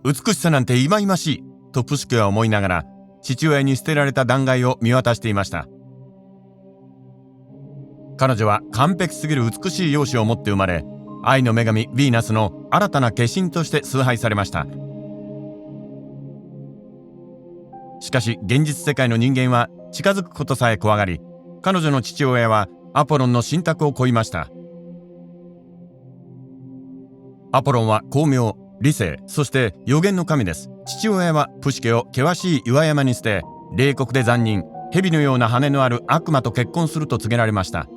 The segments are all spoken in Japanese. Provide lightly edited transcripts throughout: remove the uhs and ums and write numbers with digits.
美しさなんて忌々しいとプシュケは思いながら、父親に捨てられた断崖を見渡していました。彼女は完璧すぎる美しい容姿を持って生まれ、愛の女神ヴィーナスの新たな化身として崇拝されました。しかし現実世界の人間は近づくことさえ怖がり、彼女の父親はアポロンの神託を請いました。アポロンは光明、理性、そして予言の神です。父親はプシュケを険しい岩山に捨て、冷酷で残忍、蛇のような羽のある悪魔と結婚すると告げられました。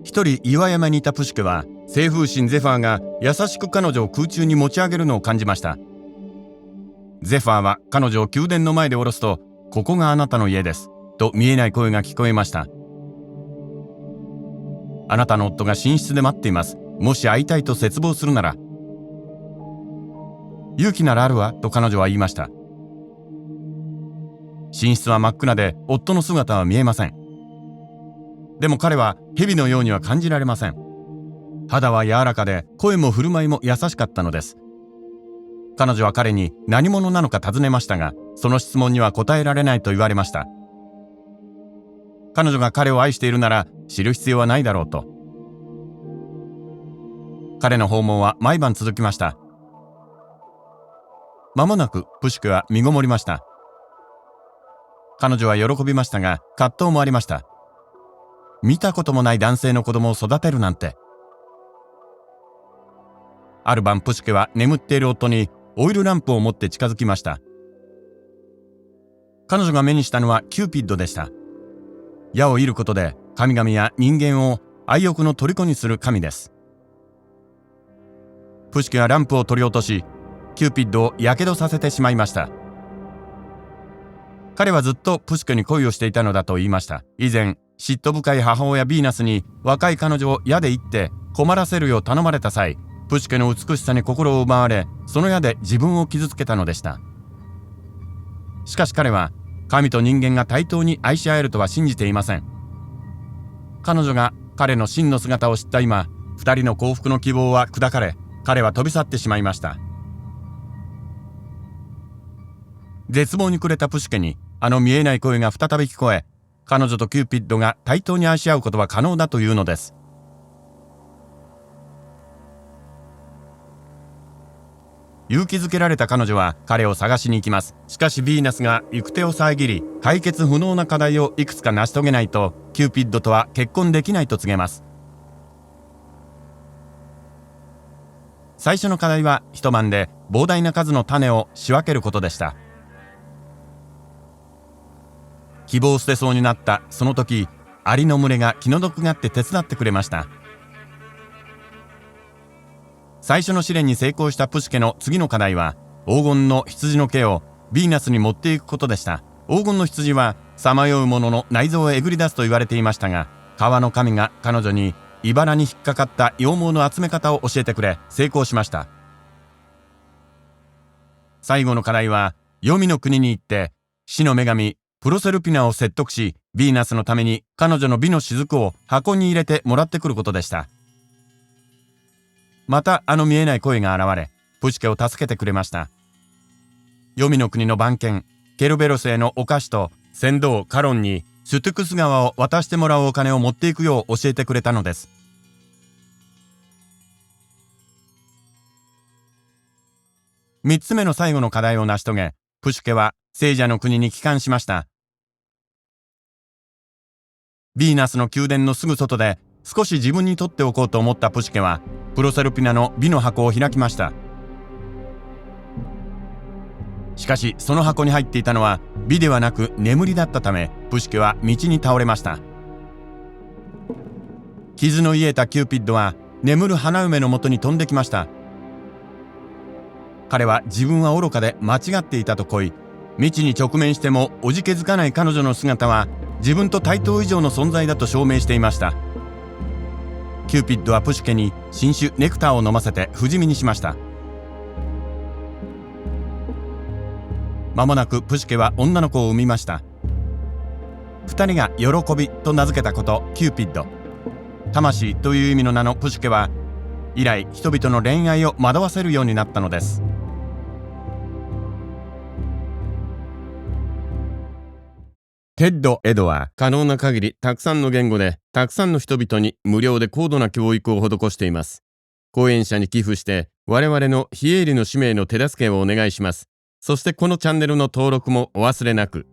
一人岩山にいたプシュケは、聖風神ゼファーが優しく彼女を空中に持ち上げるのを感じました。ゼファーは彼女を宮殿の前で下ろすと、ここがあなたの家ですと見えない声が聞こえました。あなたの夫が寝室で待っています。もし会いたいと切望するなら。勇気ならあるわと彼女は言いました。寝室は真っ暗で夫の姿は見えません。でも彼は蛇のようには感じられません。肌は柔らかで声も振る舞いも優しかったのです。彼女は彼に何者なのか尋ねましたが、その質問には答えられないと言われました。彼女が彼を愛しているなら知る必要はないだろうと。彼の訪問は毎晩続きました。間もなくプシュケは身ごもりました。彼女は喜びましたが、葛藤もありました。見たこともない男性の子供を育てるなんて。ある晩プシュケは眠っている夫にオイルランプを持って近づきました。彼女が目にしたのはキューピッドでした。矢を射ることで神々や人間を愛欲の虜にする神です。プシュケはランプを取り落とし、キューピッドをやけどさせてしまいました。彼はずっとプシュケに恋をしていたのだと言いました。以前、嫉妬深い母親ヴィーナスに若い彼女を矢で射って困らせるよう頼まれた際、プシュケの美しさに心を奪われ、その矢で自分を傷つけたのでした。しかし彼は、神と人間が対等に愛し合えるとは信じていません。彼女が彼の真の姿を知った今、二人の幸福の希望は砕かれ、彼は飛び去ってしまいました。絶望に暮れたプシュケに、あの見えない声が再び聞こえ、彼女とキューピッドが対等に愛し合うことは可能だというのです。勇気づけられた彼女は彼を探しに行きます。しかしヴィーナスが行く手を遮り、解決不能な課題をいくつか成し遂げないと、キューピッドとは結婚できないと告げます。最初の課題は一晩で膨大な数の種を仕分けることでした。希望を捨てそうになったその時、アリの群れが気の毒がって手伝ってくれました。最初の試練に成功したプシュケの次の課題は、黄金の羊の毛をヴィーナスに持っていくことでした。黄金の羊はさまよう者の内臓をえぐり出すと言われていましたが、川の神が彼女に茨に引っかかった羊毛の集め方を教えてくれ、成功しました。最後の課題は、黄泉の国に行って死の女神プロセルピナを説得し、ヴィーナスのために彼女の美の雫を箱に入れてもらってくることでした。またあの見えない声が現れ、プシュケを助けてくれました。黄泉の国の番犬ケルベロスへのお菓子と船頭カロンにシュトゥクス川を渡してもらうお金を持っていくよう教えてくれたのです。3つ目の最後の課題を成し遂げ、プシュケは聖者の国に帰還しました。ヴィーナスの宮殿のすぐ外で少し自分に取っておこうと思ったプシュケは、プロセルピナの美の箱を開きました。しかしその箱に入っていたのは美ではなく眠りだったため、プシュケは道に倒れました。傷の癒えたキューピッドは眠る花嫁のもとに飛んできました。彼は自分は愚かで間違っていたと恋、未知に直面してもおじけづかない彼女の姿は自分と対等以上の存在だと証明していました。キューピッドはプシュケに新種ネクターを飲ませて不死身にしました。間もなくプシュケは女の子を産みました。二人が喜びと名付けたことキューピッド、魂という意味の名のプシュケは、以来人々の恋愛を惑わせるようになったのです。テッド・エドは可能な限りたくさんの言語でたくさんの人々に無料で高度な教育を施しています。講演者に寄付して我々の非営利の使命の手助けをお願いします。そしてこのチャンネルの登録もお忘れなく。